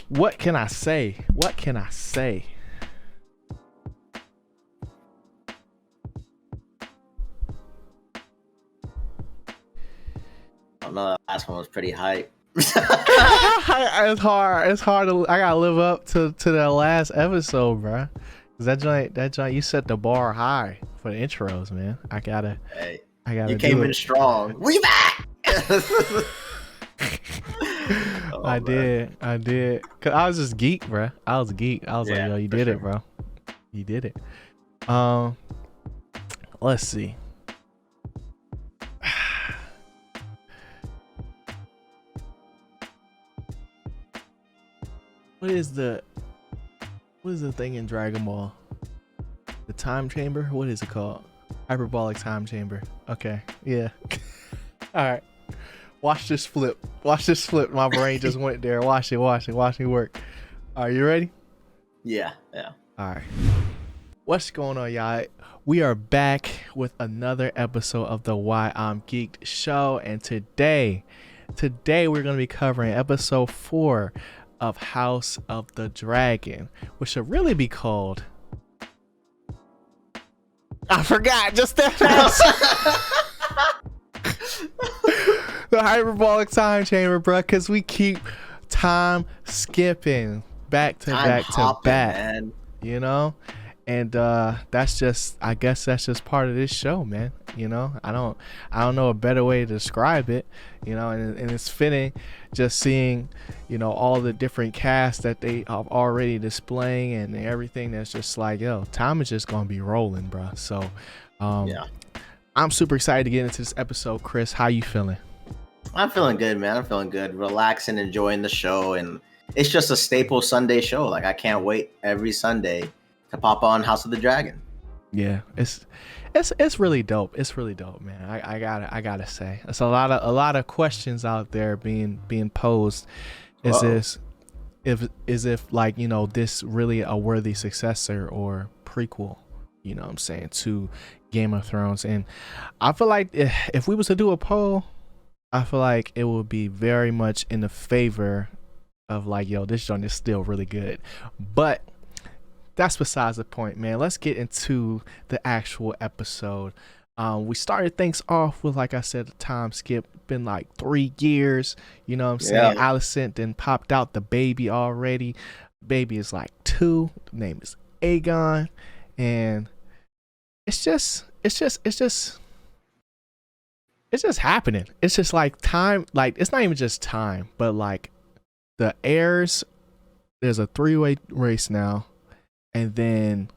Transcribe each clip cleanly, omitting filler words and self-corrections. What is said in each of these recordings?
What can I say? What can I say? I don't know. That last one was pretty hype. It's hard. It's hard to. I gotta live up to that last episode, bro. Cause that joint, you set the bar high for the intros, man. I gotta. You came in strong. We back. I did. Cause I was just geek, bro. I was geek. I was like, yo, you did it, bro. You did it. Let's see. What is the thing in Dragon Ball? The time chamber? What is it called? Hyperbolic time chamber. Okay. Yeah. All right. Watch this flip. My brain just went there. Watch me work. Are you ready? Yeah. All right. What's going on, y'all? We are back with another episode of the Why I'm Geeked show, and today we're going to be covering episode 4 of House of the Dragon, which should really be called, I forgot, just that fast. The hyperbolic time chamber, bro, because we keep time skipping back to back, man. You know, and that's just, I guess that's just part of this show, man. You know, I don't know a better way to describe it, you know, and it's fitting just seeing, you know, all the different casts that they are already displaying and everything. That's just like, yo, time is just gonna be rolling, bro. So I'm super excited to get into this episode. Chris, how you feeling? I'm feeling good, man. I'm feeling good, relaxing, enjoying the show, and it's just a staple Sunday show. Like, I can't wait every Sunday to pop on House of the Dragon. Yeah, it's really dope. It's really dope, man. I gotta say, it's a lot of questions out there being posed. Is if like, you know, this really a worthy successor or prequel, you know what I'm saying, to Game of Thrones? And I feel like if we was to do a poll, I feel like it would be very much in the favor of like, yo, this joint is still really good. But that's besides the point, man. Let's get into the actual episode. We started things off with, like I said, the time skip. Been like 3 years, you know what I'm saying? Yeah. Alicent then popped out the baby already. Baby is like 2. The name is Aegon, and it's just happening. It's just like time, like it's not even just time, but like the heirs, there's a 3-way race now, and then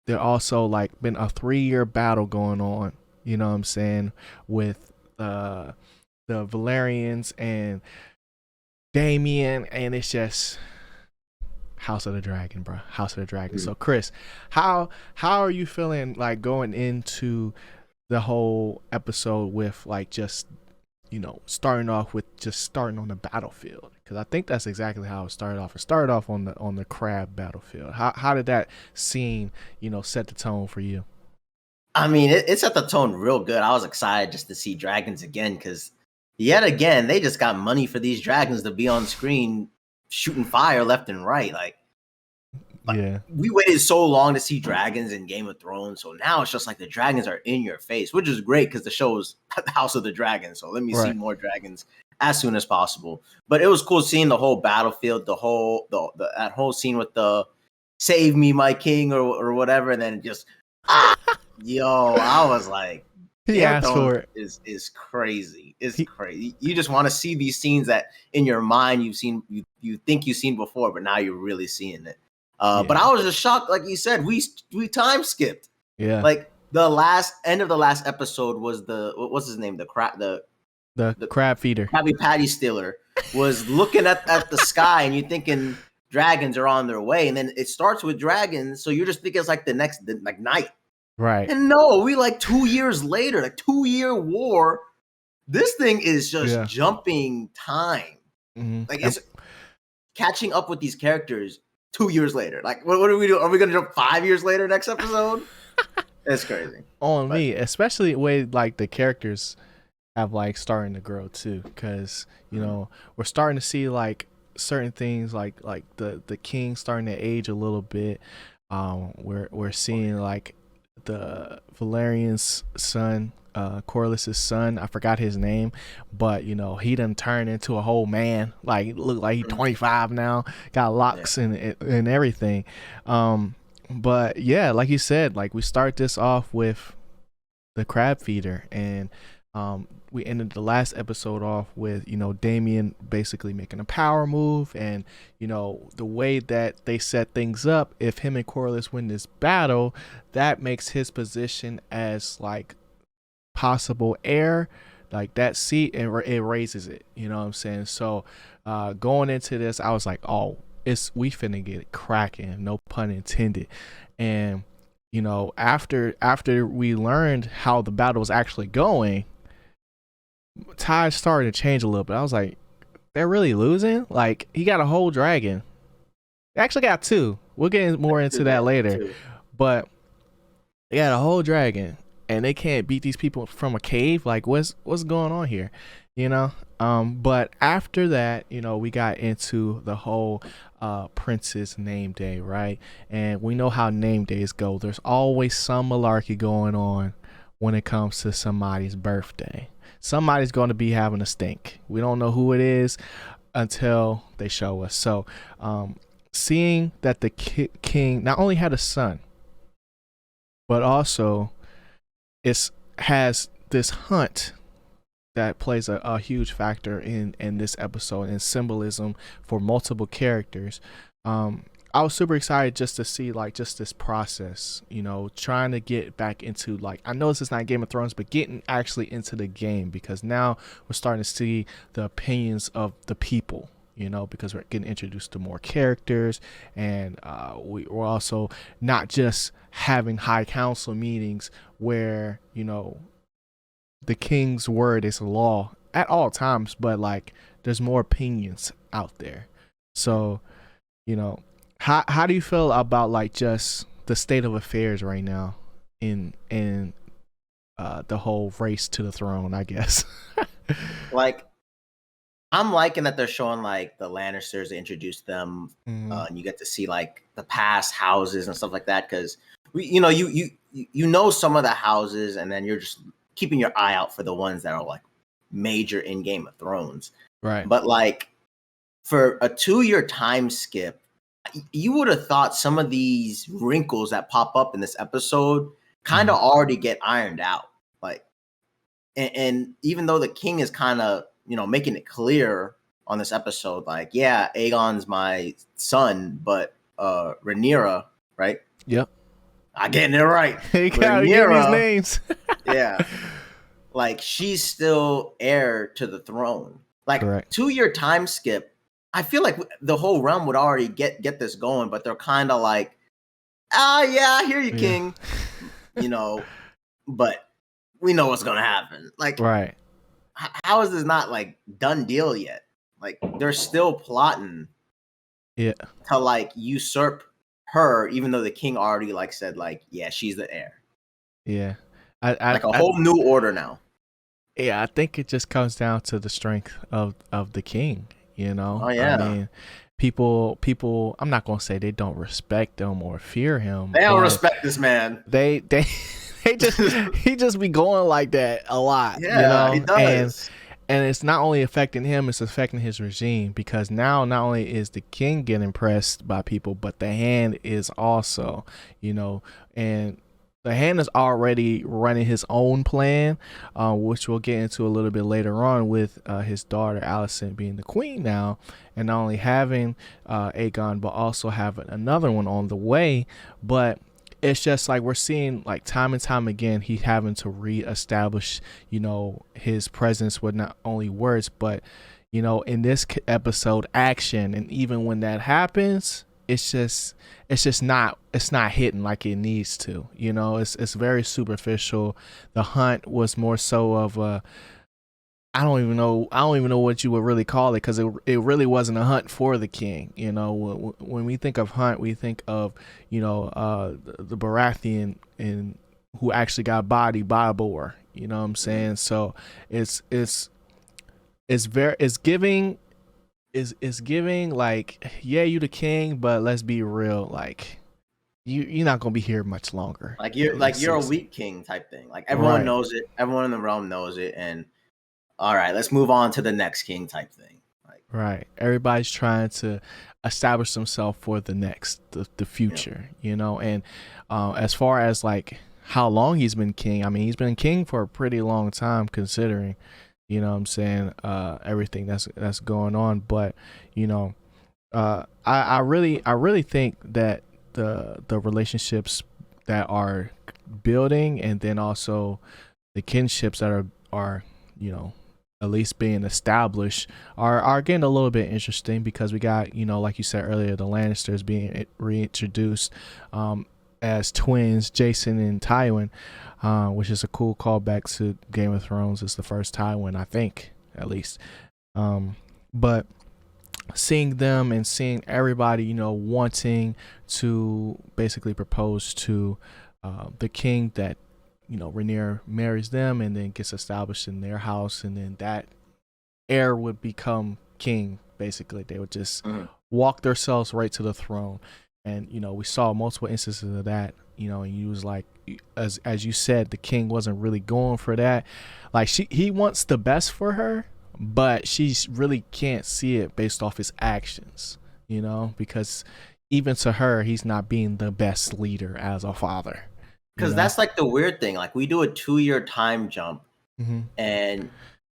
there also like been a 3-year battle going on, you know what I'm saying, with the Valerians and Daemon, and it's just House of the Dragon, bro. House of the Dragon. So Chris, how are you feeling like going into the whole episode with like just, you know, starting on the battlefield? Because I think that's exactly how it started off. It started off on the crab battlefield. How did that scene, you know, set the tone for you? I mean, it set the tone real good. I was excited just to see dragons again, because yet again, they just got money for these dragons to be on screen shooting fire left and right. Like yeah, we waited so long to see dragons in Game of Thrones, so now it's just like the dragons are in your face, which is great because the show is House of the Dragon. So let me see more dragons as soon as possible. But it was cool seeing the whole battlefield, that whole scene with the "Save me, my king" or whatever, and then just yo, I was like, he asked for it. Is crazy. It's crazy. You just want to see these scenes that in your mind you've seen, you think you've seen before, but now you're really seeing it. But I was just shocked, like you said, we time skipped. Yeah. Like the end of the last episode was what's his name? The crab feeder. Krabby Patty Stealer was looking at the sky, and you're thinking dragons are on their way, and then it starts with dragons, so you're just thinking it's like the next night. Right. And no, we like 2 years later, like 2-year war. This thing is just jumping time. Mm-hmm. Like it's catching up with these characters 2 years later. Like, what are we doing? Are we going to jump 5 years later next episode? It's crazy. Me, especially the way like the characters have like starting to grow too, because you know we're starting to see like certain things like the king starting to age a little bit. We're seeing like the Valerian's son, Corlys's son. I forgot his name, but you know he done turned into a whole man. Like look like he's 25 now, got locks and everything. But yeah, like you said, like we start this off with the crab feeder, and we ended the last episode off with, you know, Daemon basically making a power move, and you know the way that they set things up, if him and Corlys win this battle, that makes his position as like possible heir, like that seat, and it raises it, you know what I'm saying? So going into this, I was like, oh, we finna get it cracking, no pun intended. And you know, after we learned how the battle was actually going, tides started to change a little bit. I was like, they're really losing? Like, he got a whole dragon. They actually got two. We'll get more into that later. But they got a whole dragon, and they can't beat these people from a cave. Like, what's going on here? You know? But after that, you know, we got into the whole Prince's name day, right? And we know how name days go. There's always some malarkey going on when it comes to somebody's birthday. Somebody's going to be having a stink. We don't know who it is until they show us. So seeing that the king not only had a son, but also has this hunt that plays a huge factor in this episode, and symbolism for multiple characters. I was super excited just to see like just this process, you know, trying to get back into, like, I know this is not Game of Thrones, but getting actually into the game, because now we're starting to see the opinions of the people, you know, because we're getting introduced to more characters, and we're also not just having high council meetings where, you know, the king's word is law at all times, but like there's more opinions out there. So, you know, how do you feel about like just the state of affairs right now in the whole race to the throne, I guess? Like, I'm liking that they're showing like the Lannisters, they introduced them, and you get to see like the past houses and stuff like that, because you know some of the houses, and then you're just keeping your eye out for the ones that are like major in Game of Thrones. Right. But like for a 2-year time skip, you would have thought some of these wrinkles that pop up in this episode kind of already get ironed out. Like, and even though the king is kind of, you know, making it clear on this episode, like, yeah, Aegon's my son, but Rhaenyra, right? Yep. I'm getting it right. You gotta give these names. Yeah. Like, she's still heir to the throne. Like, correct. 2-year time skip, I feel like the whole realm would already get this going, but they're kind of like, yeah, I hear you, king. You know, but we know what's gonna happen. Like, right. How is this not like done deal yet? Like, they're still plotting to like usurp her, even though the king already like said like, yeah, she's the heir. Yeah. Like a whole new order now. Yeah, I think it just comes down to the strength of the king, you know? Oh, yeah. I mean, people, I'm not going to say they don't respect him or fear him. They don't respect this man. They he just be going like that a lot. Yeah, you know? He does. And it's not only affecting him, it's affecting his regime, because now not only is the king getting impressed by people, but the hand is also, you know, and the hand is already running his own plan, which we'll get into a little bit later on with his daughter Alicent being the queen now, and not only having Aegon, but also having another one on the way. But it's just like we're seeing like time and time again, he having to reestablish, you know, his presence with not only words, but, you know, in this episode, action. And even when that happens, it's not hitting like it needs to, you know. It's very superficial. The hunt was more so of a, I don't even know what you would really call it, because it really wasn't a hunt for the king. You know, when we think of hunt, we think of, you know, the Baratheon and who actually got bodied by a boar. You know what I'm saying? So it's giving is giving like, yeah, you the king, but let's be real, like you're not gonna be here much longer. Like It's you're a just weak king type thing. Like everyone right, knows it. Everyone in the realm knows it. And all right, let's move on to the next king type thing. Like, right. Everybody's trying to establish themselves for the you know, future, you know. And as far as like how long he's been king, I mean, he's been king for a pretty long time, considering, you know what I'm saying, everything that's going on. But you know, I really think that the relationships that are building, and then also the kinships that are you know at least being established, are getting a little bit interesting, because we got, you know, like you said earlier, the Lannisters being reintroduced as twins, Jason and Tywin, which is a cool callback to Game of Thrones. It's the first Tywin, I think, at least. But seeing them and seeing everybody, you know, wanting to basically propose to the king, that, you know, Rhaenyra marries them and then gets established in their house, and then that heir would become king. Basically, they would just walk themselves right to the throne. And you know, we saw multiple instances of that. You know, and you was like, as you said, the king wasn't really going for that. Like he wants the best for her, but she really can't see it based off his actions, you know, because even to her, he's not being the best leader as a father, you because know. that's like the weird thing. Like we do a 2-year time jump, Mm-hmm. and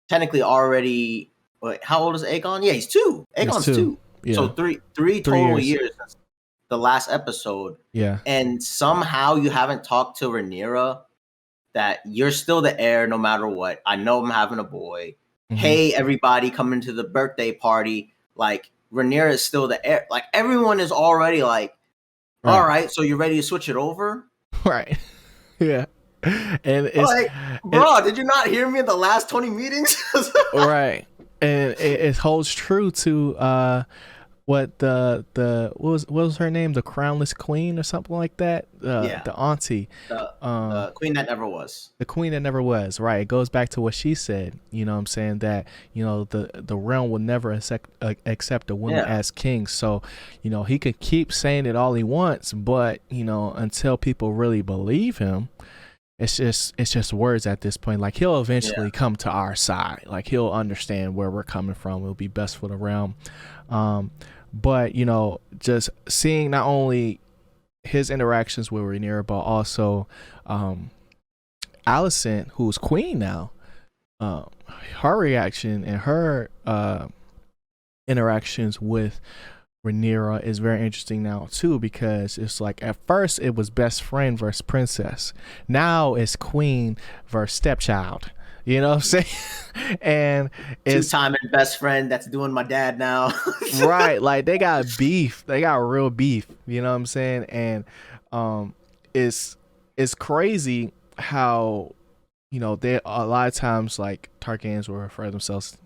technically already. Wait, how old is Aegon? Yeah, he's 2. It's Aegon's two. 2. So Yeah. three 3 years. total years since the last episode, Yeah. and somehow you haven't talked to Rhaenyra that you're still the heir no matter what. I know I'm having a boy. Mm-hmm. Hey, everybody, coming to the birthday party. Like, Rhaenyra is still the heir. Like, everyone is already like, all right, so you're ready to switch it over? Right. Yeah. And Like, bro, did you not hear me in the last 20 meetings? right. And it holds true to what what was her name, the crownless queen or something like that, Yeah. the auntie, The queen that never was. the queen that never was. Right, it goes back to what she said, you know what I'm saying, that, you know, the realm will never accept a woman as king. So, you know, he could keep saying it all he wants, but, you know, until people really believe him, it's just words at this point. Like, he'll eventually come to our side. Like, he'll understand where we're coming from. It'll be best for the realm. But, you know, just seeing not only his interactions with Rhaenyra, but also Alicent, who's queen now, her reaction and her interactions with Rhaenyra is very interesting now too, because it's like, at first it was best friend versus princess, now it's queen versus stepchild, you know what I'm saying? And it's two-time best friend that's doing my dad now. right, like they got beef, they got real beef, you know what I'm saying? And it's crazy how, you know, they a lot of times, like, Targaryens will refer themselves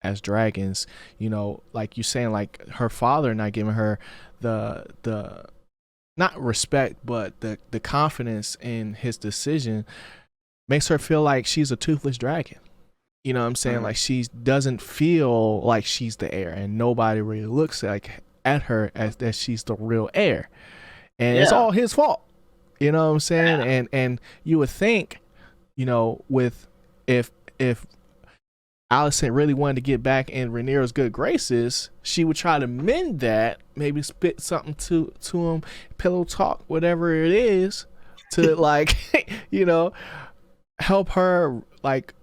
as dragons, you know, like you saying, like her father not giving her the not respect, but the confidence in his decision makes her feel like she's a toothless dragon, you know what I'm saying? Like, she doesn't feel like she's the heir, and nobody really looks like at her as that she's the real heir, and it's all his fault, you know what I'm saying? And you would think, you know, with if Alicent really wanted to get back in Rhaenyra's good graces, she would try to mend that, maybe spit something to him, pillow talk, whatever it is, to like, you know, help her, like,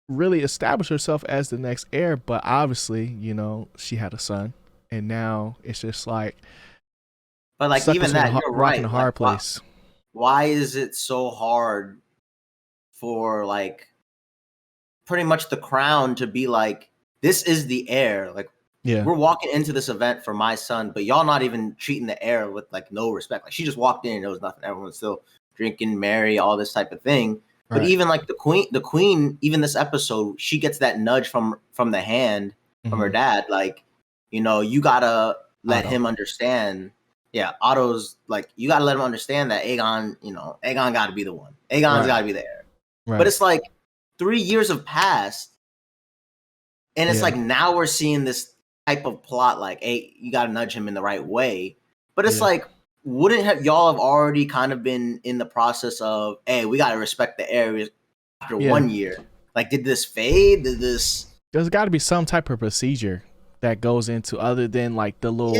really establish herself as the next heir. But obviously, you know, she had a son, and now it's just like, but like, even that, you're rock right. in a hard Like, place. why is it so hard for, like, pretty much the crown to be like, this is the heir? Like, we're walking into this event for my son, but y'all not even treating the heir with, like, no respect. Like, she just walked in and there was nothing. Everyone's still drinking, merry, all this type of thing. But even like the queen, even this episode, she gets that nudge from the hand from her dad. Like, you know, you gotta let him understand. Yeah, Otto's like, you gotta let him understand that Aegon, you know, Aegon gotta be the one. Aegon's gotta be the heir. But it's like 3 years have passed, and it's like, now we're seeing this type of plot, like, hey, you got to nudge him in the right way. But it's Yeah. like, wouldn't have y'all have already kind of been in the process of, hey, we got to respect the areas after 1 year? Like, did this fade? Did this? There's got to be some type of procedure that goes into, other than like the little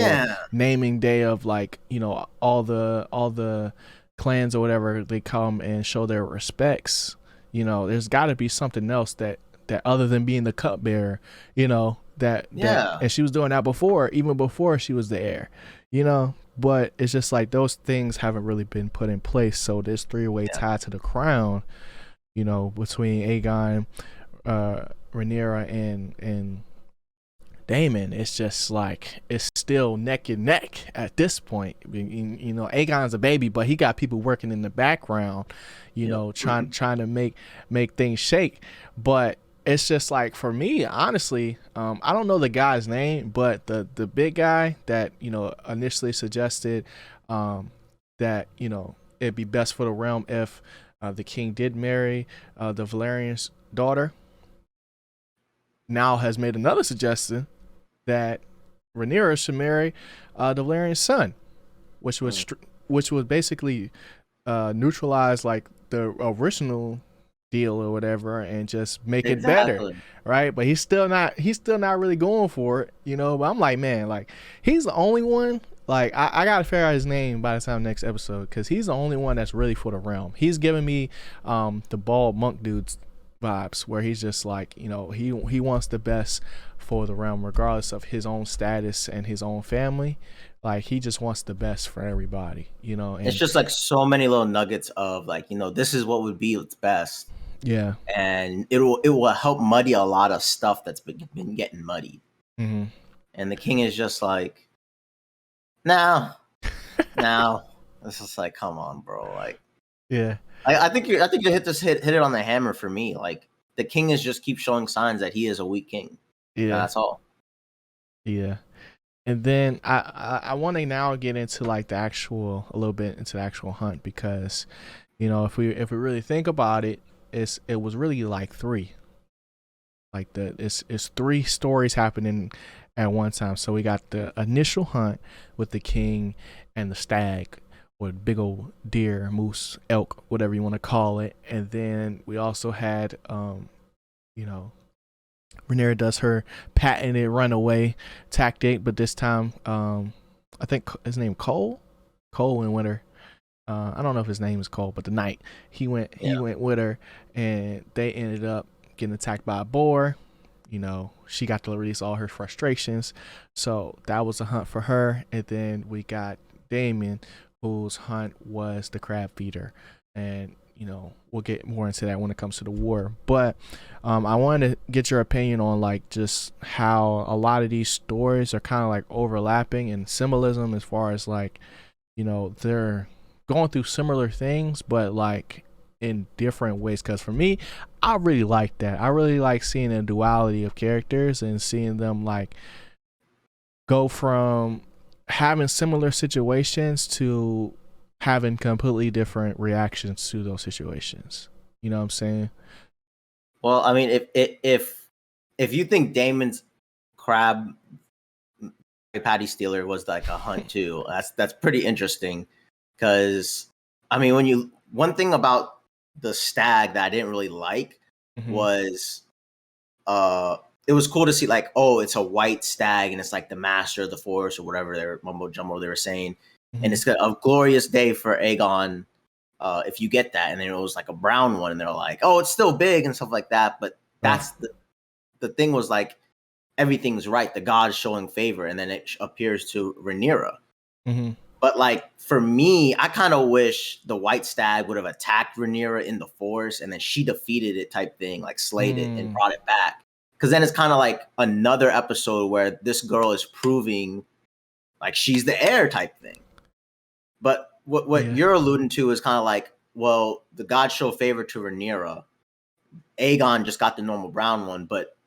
naming day of, like, you know, all the clans or whatever, they come and show their respects. You know, there's got to be something else that other than being the cupbearer, you know, that and she was doing that before, even before she was the heir, you know. But it's just like those things haven't really been put in place. So this three-way tie to the crown, you know, between Aegon, Rhaenyra, and Daemon, it's just like it's still neck and neck at this point. You know, Aegon's a baby, but he got people working in the background, you know, trying to make things shake. But it's just like, for me, honestly, I don't know the guy's name, but the big guy that, you know, initially suggested that, you know, it'd be best for the realm if the king did marry the Valerian's daughter, now has made another suggestion that Rhaenyra should marry the Valerian's son, which was basically neutralize like the original deal or whatever, and just make it better, right? But he's still not really going for it, you know. But I'm like, man, like, he's the only one. Like, I gotta figure out his name by the time next episode, because he's the only one that's really for the realm. He's giving me the bald monk dude's vibes, where he's just like, you know, he wants the best for the realm, regardless of his own status and his own family. Like, he just wants the best for everybody, you know. And it's just like so many little nuggets of, like, you know, this is what would be its best. Yeah. And it will help muddy a lot of stuff that's been getting muddied. Mm-hmm. And the king is just like, now it's just like, come on, bro. Like, yeah, I think you hit it on the hammer for me. Like, the king is just keep showing signs that he is a weak king. Yeah, that's all. Yeah. And then I want to now get into like a little bit into the actual hunt, because, you know, if we really think about it, it was really like three. Like, it's three stories happening at one time. So we got the initial hunt with the king and the stag, or big old deer, moose, elk, whatever you want to call it. And then we also had you know, Rhaenyra does her patented runaway tactic, but this time I think his name Cole went with her. I don't know if his name is Cole, but the knight, he went with her, and they ended up getting attacked by a boar. You know, she got to release all her frustrations, so that was a hunt for her. And then we got Daemon, whose hunt was the crab feeder, and, you know, we'll get more into that when it comes to the war. But I wanted to get your opinion on, like, just how a lot of these stories are kind of like overlapping in symbolism, as far as, like, you know, they're going through similar things, but like in different ways. Because for me, I really like that. I really like seeing a duality of characters and seeing them like go from having similar situations to having completely different reactions to those situations. You know what I'm saying? Well, I mean, if you think Damon's crab patty stealer was like a hunt too, that's pretty interesting. Because, I mean, one thing about the stag that I didn't really like was it was cool to see, like, oh, it's a white stag and it's like the master of the forest or whatever their mumbo jumbo they were saying. And it's a glorious day for Aegon if you get that. And then it was like a brown one, and they're like, oh, it's still big and stuff like that. But that's the thing, was like, everything's right. The gods showing favor, and then it appears to Rhaenyra. But, like, for me, I kind of wish the white stag would have attacked Rhaenyra in the forest, and then she defeated it type thing, like slayed it and brought it back. Because then it's kind of like another episode where this girl is proving like she's the heir type thing. But what you're alluding to is kind of like, well, the gods show favor to Rhaenyra. Aegon just got the normal brown one, but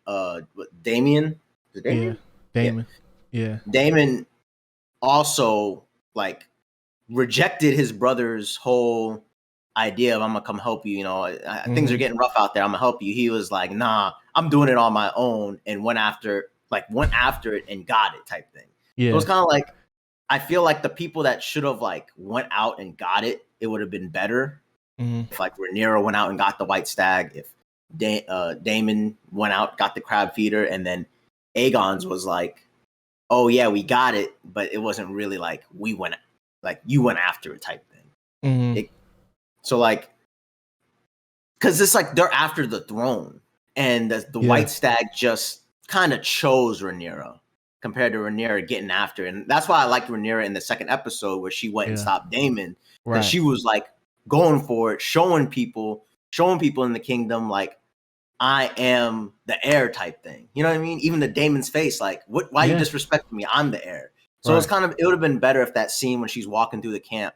Daemon? Is it Daemon? Yeah, Daemon. Yeah. Daemon also, like, rejected his brother's whole idea of, I'm gonna come help you, you know, things are getting rough out there, I'm gonna help you. He was like, nah, I'm doing it on my own, and went after like went after it and got it type thing. Yeah. So it's kind of like, I feel like the people that should have like went out and got it, it would have been better. If like Rhaenyra went out and got the white stag, if Daemon went out, got the crab feeder, and then Aegon's was like, oh yeah, we got it, but it wasn't really like you went after it type thing. So like, because it's like they're after the throne, and the white stag just kind of chose Rhaenyra compared to Rhaenyra getting after it. And that's why I liked Rhaenyra in the second episode where she went and stopped Daemon, because she was like going for it, showing people in the kingdom like, I am the heir type thing. You know what I mean? Even the Daemon's face, like, why you disrespecting me? I'm the heir. So it's kind of, it would have been better if that scene when she's walking through the camp,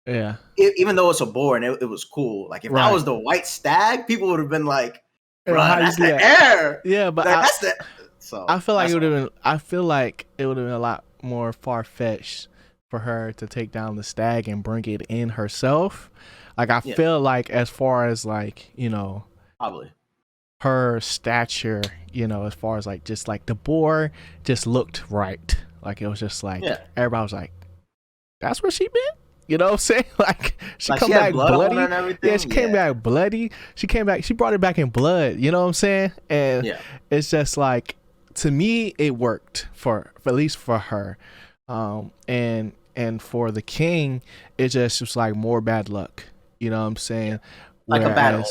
even though it's a boar and it was cool. Like if that was the white stag, people would have been like, bro, that's the heir. Yeah, but like, that's the. So I feel like it would have been. I feel like it would have been a lot more far fetched for her to take down the stag and bring it in herself. Like I feel like, as far as like, you know, probably her stature, you know, as far as like just like the boar just looked right. Like it was just like everybody was like, that's where she been. You know what I'm saying? Like she come back bloody. Yeah, she came back bloody. She brought it back in blood. You know what I'm saying? And it's just like, to me, it worked for at least for her. And for the king, it just was like more bad luck. You know what I'm saying? Like a battle.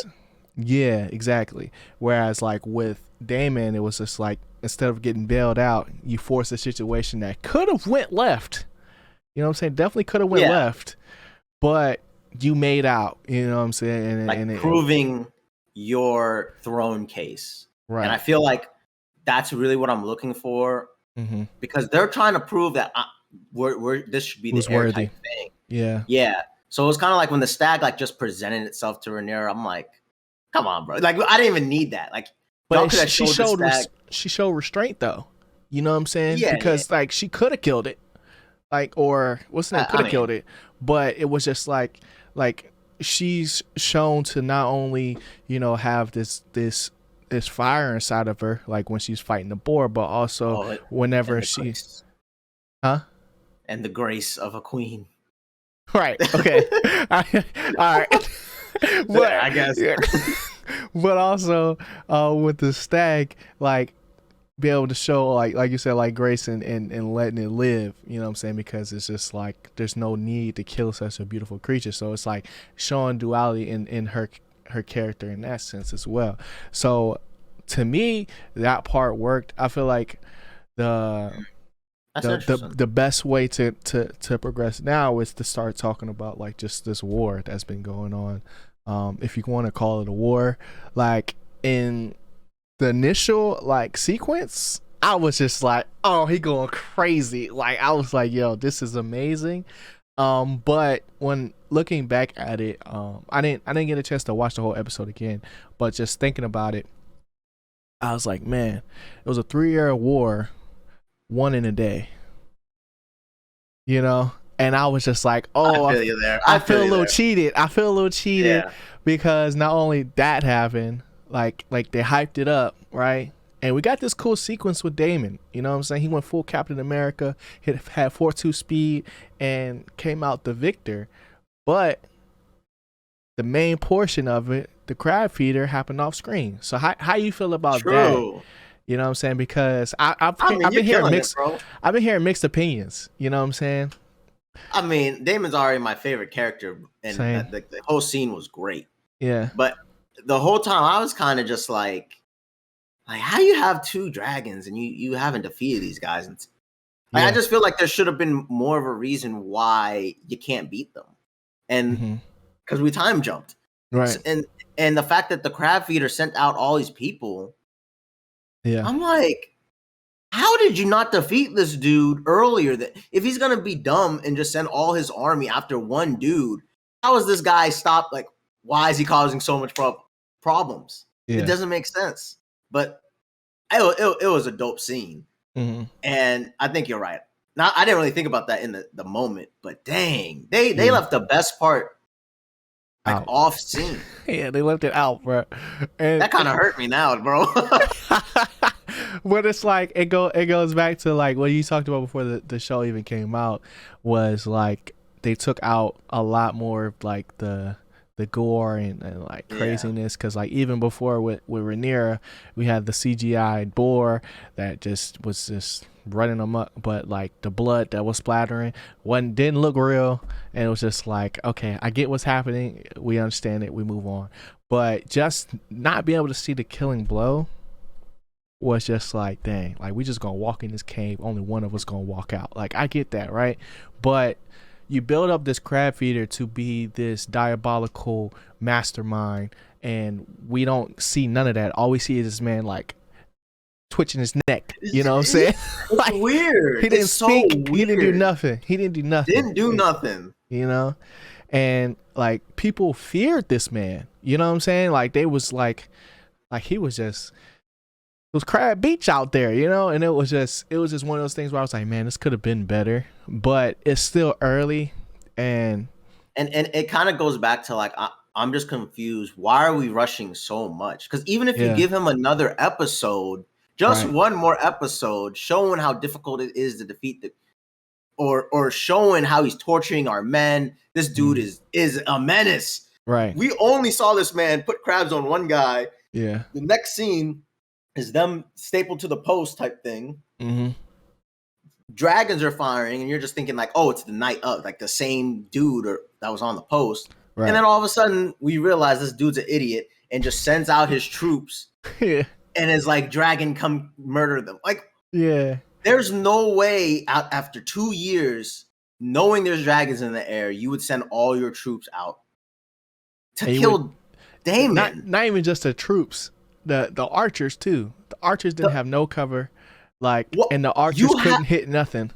Yeah, exactly. Whereas like with Daemon, it was just like, instead of getting bailed out, you forced a situation that could have went left. You know what I'm saying? Definitely could have went left, but you made out. You know what I'm saying? And proving your throne case. Right. And I feel like that's really what I'm looking for, because they're trying to prove that this should be the heir type thing. Yeah. Yeah. So it was kind of like when the stag like just presented itself to Rhaenyra, I'm like, come on, bro. Like I didn't even need that. Like, but she showed restraint though. You know what I'm saying? Yeah. Because like she could have killed it. Like, or what's the name? Could have killed it, but it was just like she's shown to not only, you know, have this fire inside of her, like when she's fighting the boar, but also whenever she's, and the grace of a queen. Right. Okay. All right. But I guess. Yeah. But also with the stag, like, be able to show like you said, like grace and letting it live, you know what I'm saying? Because it's just like there's no need to kill such a beautiful creature. So it's like showing duality in her character in that sense as well. So to me, that part worked. I feel like the best way to progress now is to start talking about like just this war that's been going on. If you want to call it a war, like in the initial like sequence, I was just like, oh, he going crazy. Like I was like, yo, this is amazing. But when looking back at it, I didn't get a chance to watch the whole episode again, but just thinking about it, I was like, man, it was a 3-year war, won in a day. You know? And I was just like, oh, I feel you there. I feel a little cheated. I feel a little cheated because not only that happened, like they hyped it up, right? And we got this cool sequence with Daemon. You know what I'm saying? He went full Captain America, had 4.2 speed, and came out the victor. But the main portion of it, the crab feeder, happened off screen. So how you feel about that? You know what I'm saying? Because I've been hearing mixed opinions. You know what I'm saying? I mean, Daemon's already my favorite character, and the whole scene was great. Yeah. But the whole time I was kind of just like how you have 2 dragons and you haven't defeated these guys? And I just feel like there should have been more of a reason why you can't beat them, and because we time jumped, right? And the fact that the crab feeder sent out all these people, I'm like, how did you not defeat this dude earlier? That if he's gonna be dumb and just send all his army after one dude, how is this guy stopped? Like, why is he causing so much problems? It doesn't make sense. But it was a dope scene, and I think you're right. Now, I didn't really think about that in the moment, but dang, they left the best part like off scene. Yeah, they left it out, bro. And that kind of hurt me now, bro. But it's like it goes back to like what you talked about before the show even came out, was like they took out a lot more of like the gore and like craziness, because like even before with Rhaenyra, we had the CGI boar that just was just running amok, but like the blood that was splattering didn't look real, and it was just like, okay, I get what's happening, we understand it, we move on. But just not being able to see the killing blow was just like, dang, like we just gonna walk in this cave, only one of us gonna walk out. Like I get that, right? But you build up this crab feeder to be this diabolical mastermind, and we don't see none of that. All we see is this man like twitching his neck. You know what I'm saying? It's like, weird. He didn't speak. So weird. He didn't do nothing. Didn't do nothing. You know? And like people feared this man. You know what I'm saying? Like they was like he was just, it was Crab Beach out there, you know? And it was just one of those things where I was like, man, this could have been better, but it's still early. And it kind of goes back to like, I'm just confused. Why are we rushing so much? Because even if you give him another episode, just one more episode, showing how difficult it is to defeat or showing how he's torturing our men. This dude is a menace. Right. We only saw this man put crabs on one guy. Yeah. The next scene is them stapled to the post type thing. Mm-hmm. Dragons are firing, and you're just thinking like, oh, it's the night of, like the same dude that was on the post. Right. And then all of a sudden we realize this dude's an idiot and just sends out his troops. Yeah. And is like, dragon, come murder them. Like, yeah. There's no way after 2 years, knowing there's dragons in the air, you would send all your troops out to kill Daemon. Not even just the troops, the archers too. The archers didn't have no cover, like, and the archers couldn't hit nothing.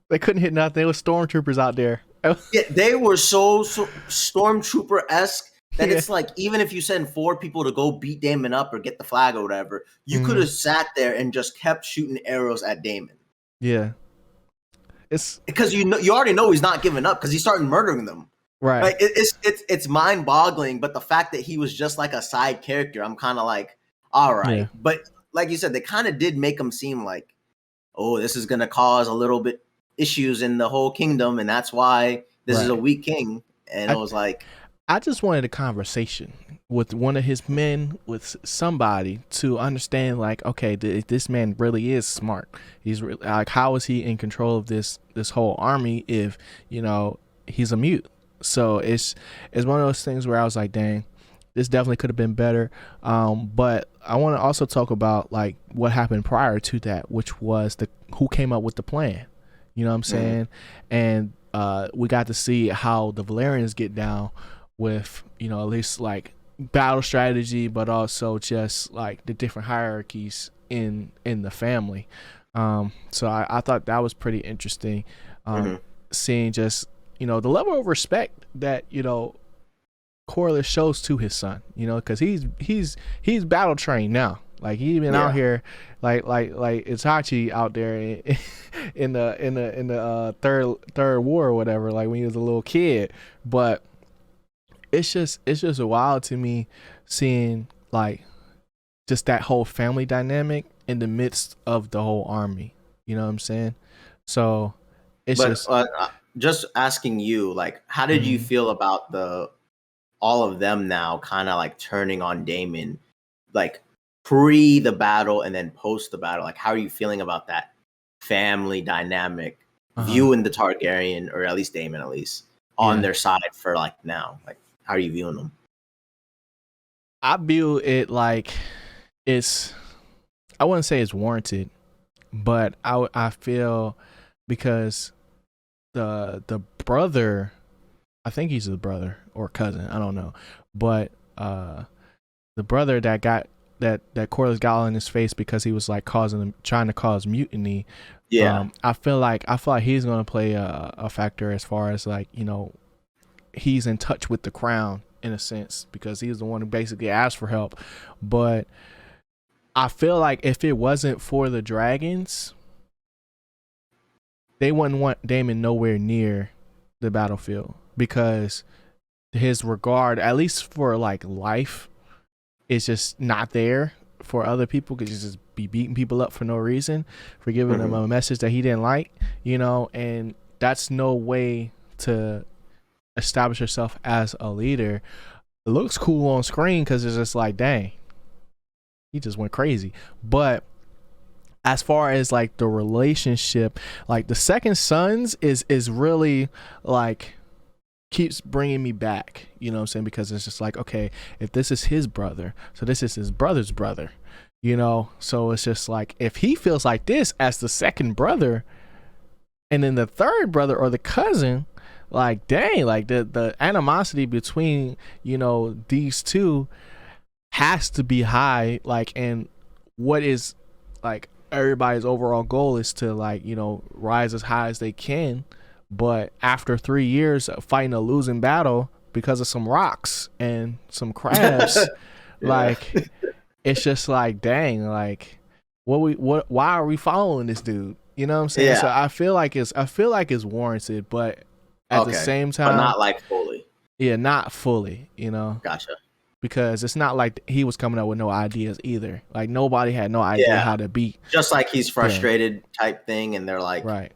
They couldn't hit nothing. There was stormtroopers out there. Yeah, they were so stormtrooper-esque that it's like, even if you send 4 people to go beat Daemon up or get the flag or whatever, you could have sat there and just kept shooting arrows at Daemon. Yeah, it's because you already know he's not giving up because he's starting murdering them. Right. Like it's mind-boggling, but the fact that he was just like a side character, I'm kind of like, all right. Yeah. But like you said, they kind of did make him seem like, oh, this is gonna cause a little bit issues in the whole kingdom, and that's why this is a weak king. And it was like, I just wanted a conversation with one of his men, with somebody, to understand like, okay, this man really is smart. He's like, how is he in control of this whole army if, you know, he's a mute? So it's one of those things where I was like, dang, this definitely could have been better. But I want to also talk about like what happened prior to that, which was who came up with the plan. You know what I'm saying? And we got to see how the Valerians get down with, you know, at least like battle strategy, but also just like the different hierarchies in the family. So I thought that was pretty interesting. Seeing just, you know, the level of respect that, you know, Corlys shows to his son, you know, because he's battle trained now. Like he's been out here like Itachi out there in the third war or whatever, like when he was a little kid. But it's just wild to me seeing like just that whole family dynamic in the midst of the whole army. You know what I'm saying? So it's just asking you, like, how did you feel about all of them now kind of like turning on Daemon, like pre the battle and then post the battle? Like, how are you feeling about that family dynamic, viewing the Targaryen, or at least Daemon, at least on their side for like now? Like, how are you viewing them? I view it like I wouldn't say it's warranted, but I feel because the brother, I think he's the brother or cousin, I don't know, but the brother that Corlys got in his face because he was like trying to cause mutiny. I feel like he's gonna play a factor as far as like, you know, he's in touch with the crown in a sense because he's the one who basically asked for help. But I feel like if it wasn't for the dragons, they wouldn't want Daemon nowhere near the battlefield because his regard, at least for like life, is just not there for other people, because just be beating people up for no reason, for giving them a message that he didn't like, you know, and that's no way to establish yourself as a leader. It looks cool on screen because it's just like, dang, he just went crazy. But as far as like the relationship, like the Second Sons is really like keeps bringing me back, you know what I'm saying? Because it's just like, okay, if this is his brother, so this is his brother's brother, you know? So it's just like, if he feels like this as the second brother, and then the third brother or the cousin, like, dang, like the animosity between, you know, these two has to be high. Like, and what is like everybody's overall goal is to, like, you know, rise as high as they can. But after 3 years of fighting a losing battle because of some rocks and some crabs, like, it's just like, dang, like, why are we following this dude? You know what I'm saying? So I feel like it's warranted, but at the same time, but not like fully. Yeah, not fully, you know. Gotcha. Because it's not like he was coming up with no ideas either. Like, nobody had no idea how to beat. Just like he's frustrated type thing, and they're like, right.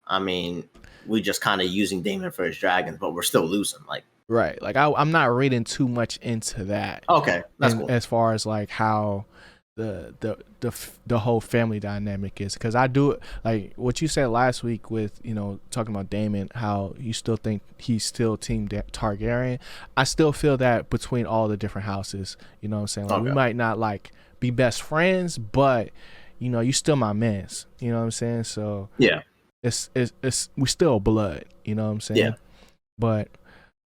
I mean, we just kind of using Daemon for his dragons, but we're still losing. Like, right. Like, I'm not reading too much into that. Okay, that's cool. As far as like how the whole family dynamic is, because I do, like what you said last week with, you know, talking about Daemon, how you still think he's still team Targaryen. I still feel that between all the different houses, you know what I'm saying? Like, we might not like be best friends, but you know, you still my mans, you know what I'm saying? So yeah, it's we still blood, you know what I'm saying? Yeah. But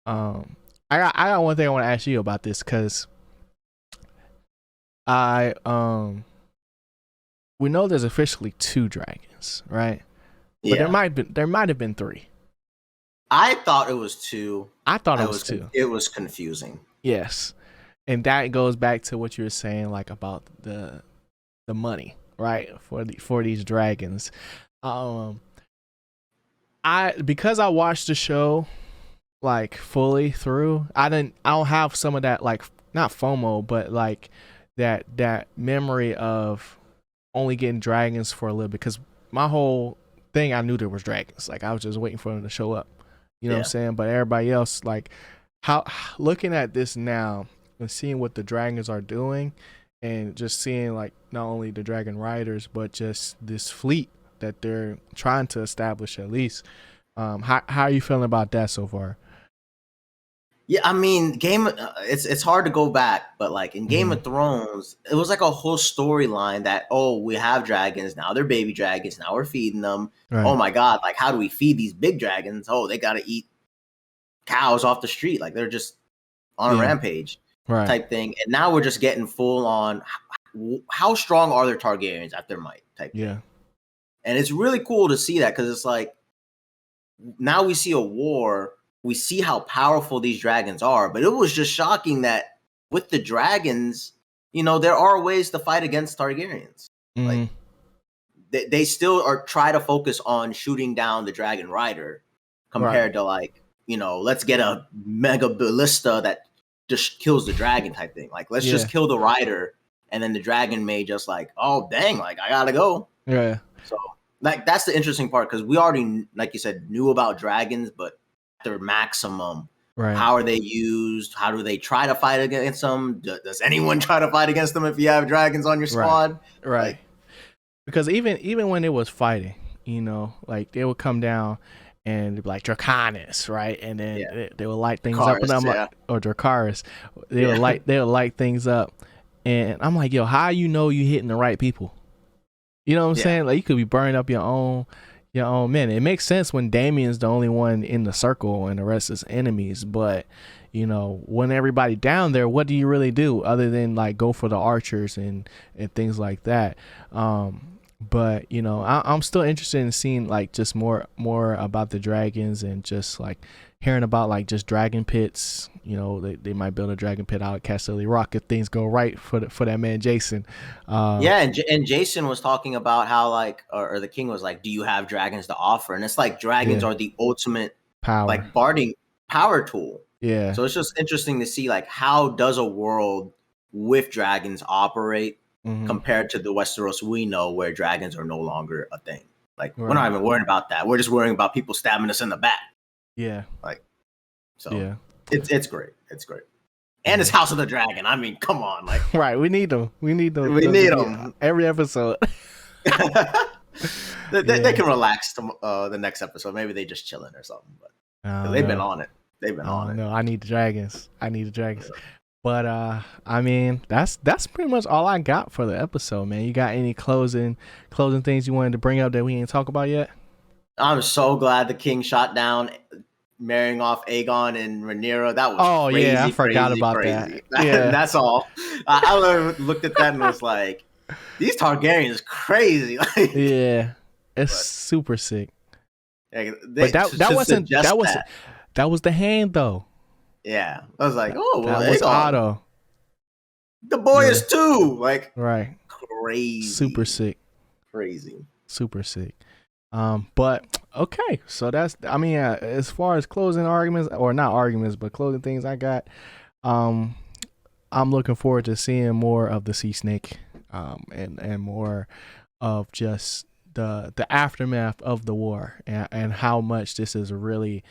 I got one thing I want to ask you about this, because we know there's officially 2 dragons, right? But there might have been 3. I thought it was 2. I thought it was 2. It was confusing. Yes. And that goes back to what you were saying, like, about the money, right? For these dragons. Because I watched the show like fully through, I don't have some of that, like, not FOMO, but like that memory of only getting dragons for a little bit, because my whole thing, I knew there was dragons. Like, I was just waiting for them to show up. You know what I'm saying? But everybody else, like, how looking at this now and seeing what the dragons are doing, and just seeing, like, not only the dragon riders, but just this fleet that they're trying to establish, at least. How are you feeling about that so far? Yeah, I mean, it's hard to go back, but like in Game of Thrones, it was like a whole storyline that, oh, we have dragons now, they're baby dragons, now we're feeding them. Right. Oh my god, like, how do we feed these big dragons? Oh, they got to eat cows off the street, like they're just on a rampage, right, type thing. And now we're just getting full on how strong are their Targaryens at their might type thing. And it's really cool to see that, because it's like, now we see a war. We see how powerful these dragons are, but it was just shocking that with the dragons, you know, there are ways to fight against Targaryens. Like, they still try to focus on shooting down the dragon rider, compared to, like, you know, let's get a mega ballista that just kills the dragon type thing. Like, let's just kill the rider, and then the dragon may just like, oh dang, like, I gotta go. Yeah. So, like, that's the interesting part, because we already, like you said, knew about dragons, but their maximum, how are they used? How do they try to fight against them? Does anyone try to fight against them if you have dragons on your squad? Right. Like, because even when it was fighting, you know, like, they would come down and be like Dracarys, right? And then they would light things up, and I'm like, or Dracarys, they would light things up, and I'm like, yo, how you hitting the right people? You know what I'm saying? Like, you could be burning up your own men. It makes sense when Damien's the only one in the circle and the rest is enemies, but, you know, when everybody down there, what do you really do other than, like, go for the archers and things like that? But, you know, I'm still interested in seeing, like, just more about the dragons, and just, like, hearing about, like, just dragon pits. You know, they might build a dragon pit out at Casterly Rock if things go right for that man Jason. And Jason was talking about how, like, or the king was like, do you have dragons to offer? And it's like, dragons are the ultimate power, like, barding power tool. So it's just interesting to see, like, how does a world with dragons operate? compared to the Westeros we know, where dragons are no longer a thing. Like Right. we're not even worrying about that. We're just worrying about people stabbing us in the back. Yeah. Like, so Yeah. it's great. It's great. And it's House of the Dragon. I mean, come on, like Right. We need them. We need them. we need them every episode. they can relax the next episode. Maybe they just chilling or something. But they've been on it. They've been on it. No, I need the dragons. Yeah. But I mean, that's pretty much all I got for the episode, man. You got any closing things you wanted to bring up that we ain't talk about yet? I'm so glad the king shot down, marrying off Aegon and Rhaenyra. That was crazy, yeah, I forgot about crazy. that. Yeah. That's all. I looked at that and was like, these Targaryens crazy. Yeah, it's super sick. But that was the hand though. Yeah, I was like, oh, well, that was Otto. The boy is too. Like, right, crazy, super sick, crazy, super sick. But okay, so that's, I mean, as far as closing arguments, or not arguments, but closing things I got, I'm looking forward to seeing more of the Sea Snake, and more of just the aftermath of the war, and how much this is really,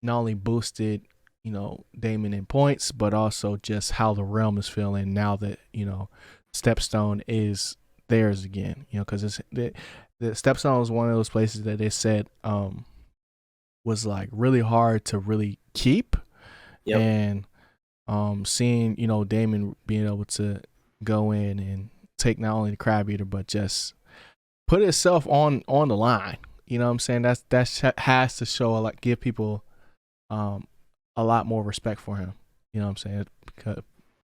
not only boosted, Daemon in points, but also just how the realm is feeling now that, Stepstone is theirs again, because the Stepstone was one of those places that they said was like really hard to really keep. Yep. And seeing, Daemon being able to go in and take not only the crab eater, but just put itself on the line. You know what I'm saying? That has to show, like, give people a lot more respect for him. You know what I'm saying? Because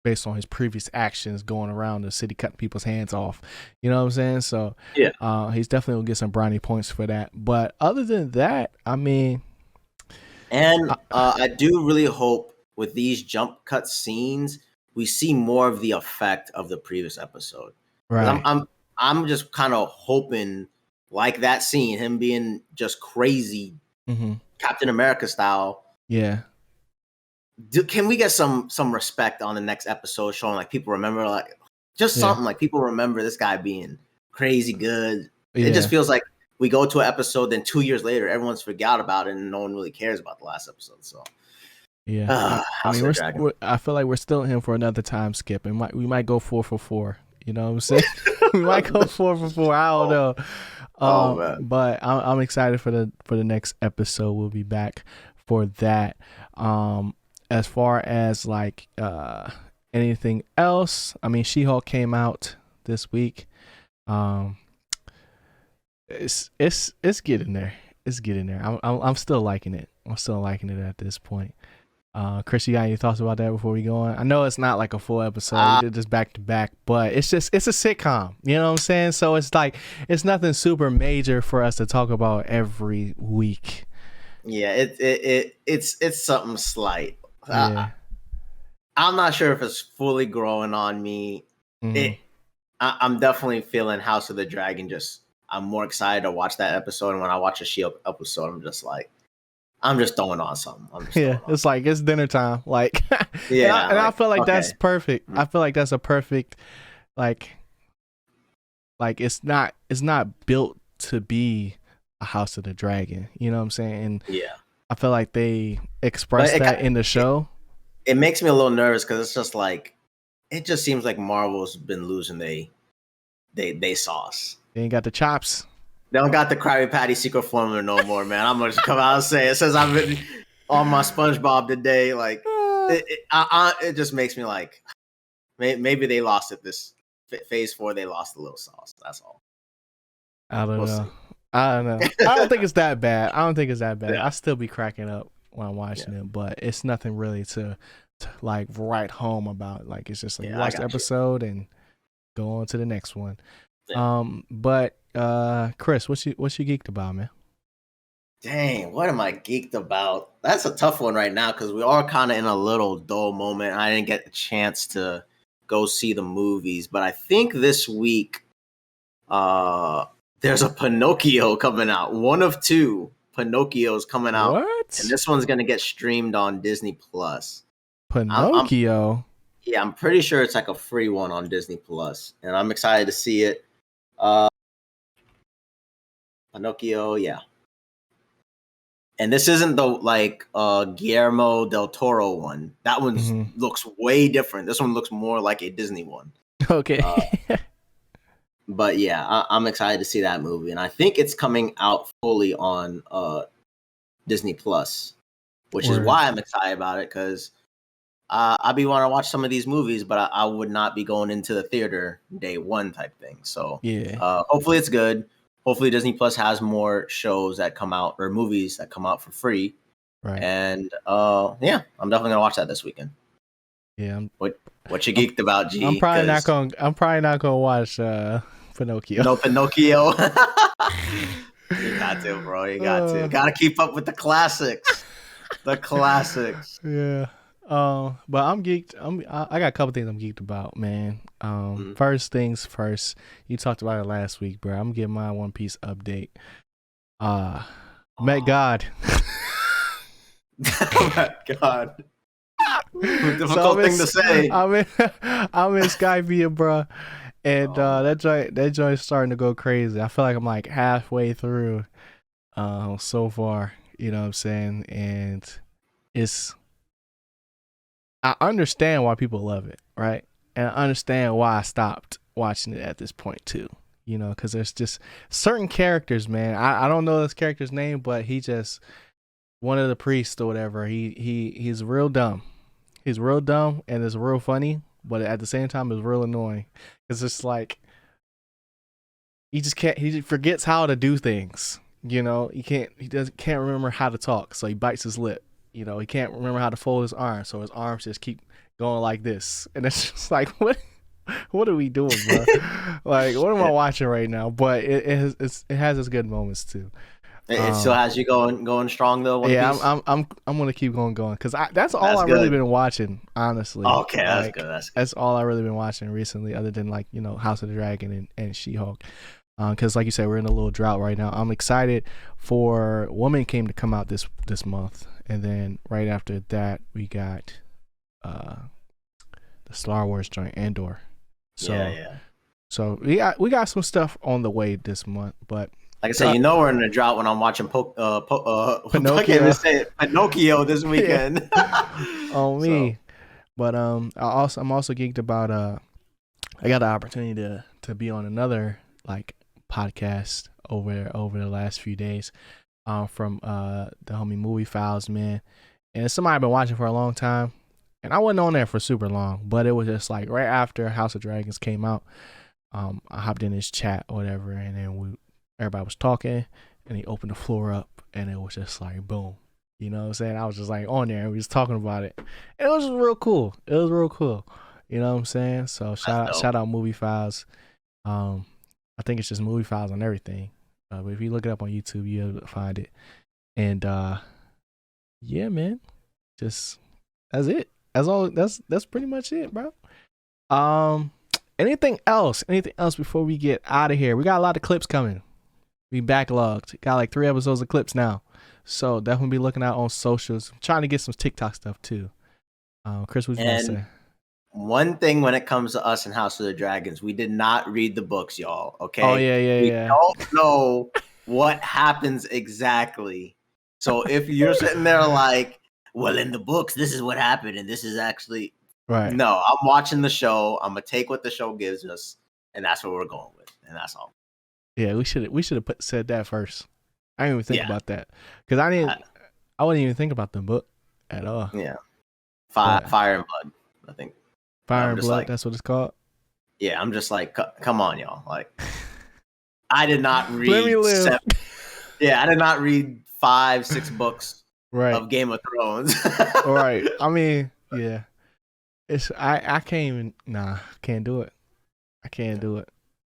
based on his previous actions going around the city cutting people's hands off. You know what I'm saying? So yeah, he's definitely gonna get some brownie points for that. But other than that, I mean, and I do really hope with these jump cut scenes we see more of the effect of the previous episode. Right. I'm just kind of hoping, like that scene, him being just crazy, Captain America style. Yeah. Can we get some respect on the next episode, showing like people remember, like just something like people remember this guy being crazy good. Yeah. It just feels like we go to an episode, then 2 years later, everyone's forgot about it, and no one really cares about the last episode. So yeah, I mean, I feel like we're still in for another time skip, and we might go 4 for 4. You know what I'm saying? We might go 4 for 4. I don't know. But I'm excited for the next episode. We'll be back for that. As far as like anything else, I mean, She-Hulk came out this week. It's getting there. It's getting there. I'm still liking it. I'm still liking it at this point. Chris, you got any thoughts about that before we go on? I know it's not like a full episode. We did this back to back, but it's a sitcom. You know what I'm saying? So it's like, it's nothing super major for us to talk about every week. Yeah, it's something slight. Yeah. I'm not sure if it's fully growing on me. I'm definitely feeling House of the Dragon. I'm more excited to watch that episode, and when I watch a Shield episode, I'm just throwing on something. It's like it's dinner time. Like, yeah, and I feel like that's perfect. I feel like that's a perfect, like it's not built to be a House of the Dragon. You know what I'm saying? And yeah, I feel like they expressed that in the show. It makes me a little nervous because it's just like, it just seems like Marvel's been losing they sauce. They ain't got the chops. They don't got the Krabby Patty secret formula no more, man. I'm gonna just come out and say it. Says I've been on my SpongeBob today. Like, it just makes me like, maybe they lost it this phase 4. They lost a little sauce. That's all. I don't know. I don't think it's that bad. Yeah. I still be cracking up when I'm watching it, but it's nothing really to like write home about. Like, it's just like watch the episode and go on to the next one. Yeah. But Chris, what you geeked about, man? Dang, what am I geeked about? That's a tough one right now because we are kind of in a little dull moment. I didn't get the chance to go see the movies, but I think this week there's a Pinocchio coming out. One of 2 Pinocchios coming out. What? And this one's gonna get streamed on Disney Plus. Pinocchio. Yeah, I'm pretty sure it's like a free one on Disney Plus, and I'm excited to see it. Pinocchio, yeah. And this isn't the Guillermo del Toro one. That one looks way different. This one looks more like a Disney one. Okay. But yeah, I'm excited to see that movie, and I think it's coming out fully on Disney Plus, which is why I'm excited about it, because I be wanting to watch some of these movies, but I would not be going into the theater day one type thing. So yeah, hopefully it's good. Hopefully Disney Plus has more shows that come out or movies that come out for free. right. And yeah, I'm definitely gonna watch that this weekend. Yeah. What you geeked about, G? I'm probably not gonna watch Pinocchio. No Pinocchio. You got to, bro. You got to. Got to keep up with the classics. The classics. Yeah. But I'm geeked. I got a couple things I'm geeked about, man. First things first. You talked about it last week, bro. I'm getting my One Piece update. Met God. Oh my God. Difficult thing to say. I'm in Skyvia, bro, and that joint's starting to go crazy. I feel like I'm like halfway through, so far. You know what I'm saying? And I understand why people love it, right? And I understand why I stopped watching it at this point too. You know, because there's just certain characters, man. I don't know this character's name, but he just one of the priests or whatever. He's real dumb. He's real dumb and it's real funny, but at the same time, it's real annoying. It's just like he just forgets how to do things. You know, he can't remember how to talk, so he bites his lip. You know, he can't remember how to fold his arms, so his arms just keep going like this, and it's just like, what are we doing, bro? Like, what am I watching right now? But it has its good moments too. It still has you going strong though. I'm gonna keep going because that's all I've really been watching, honestly. Okay, that's good. That's all I've really been watching recently, other than like, you know, House of the Dragon and She-Hulk. Because like you said, we're in a little drought right now. I'm excited for Woman King to come out this month, and then right after that we got the Star Wars joint Andor. So yeah. So we got some stuff on the way this month, but. Like I said, you know we're in a drought when I'm watching Pinocchio. Pinocchio this weekend. On me. So. But I'm also geeked about I got the opportunity to be on another like podcast over the last few days from the homie Movie Files, man. And it's somebody I've been watching for a long time. And I wasn't on there for super long, but it was just like right after House of Dragons came out, I hopped in his chat or whatever, and then everybody was talking, and he opened the floor up, and it was just like boom. You know what I'm saying? I was just like on there, and we was talking about it. And it was just real cool. It was real cool. You know what I'm saying? So shout out Movie Files. I think it's just Movie Files on everything. But if you look it up on YouTube, you'll be able to find it. And yeah, man. Just that's it. That's all. That's pretty much it, bro. Anything else before we get out of here? We got a lot of clips coming. We backlogged. Got like 3 episodes of clips now. So definitely be looking out on socials. I'm trying to get some TikTok stuff too. Chris, what you want to say? One thing when it comes to us in House of the Dragons, we did not read the books, y'all. Okay. Oh yeah. We don't know what happens exactly. So if you're sitting there like, well, in the books, this is what happened, and this is actually right. No, I'm watching the show. I'm gonna take what the show gives us, and that's what we're going with, and that's all. Yeah, we should have said that first. I didn't even think about that because I wouldn't even think about the book at all. Yeah, Fire and Blood. I think Fire and Blood. Like, that's what it's called. Yeah, I'm just like, come on, y'all. Like, I did not read. Let me live. I did not read 5-6 books of Game of Thrones. Right. I mean, yeah. I can't even. Can't do it. I can't do it.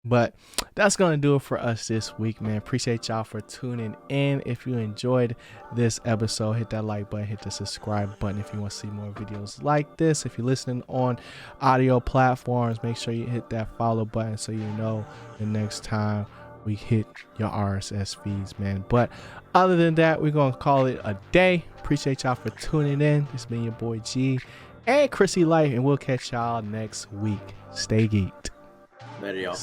But that's going to do it for us this week, man. Appreciate y'all for tuning in. If you enjoyed this episode, hit that like button, hit the subscribe button if you want to see more videos like this. If you're listening on audio platforms, make sure you hit that follow button so you know the next time we hit your RSS feeds, man. But other than that, we're going to call it a day. Appreciate y'all for tuning in. It's been your boy G, and ChrisyLite, and we'll catch y'all next week. Stay geeked. Later, y'all.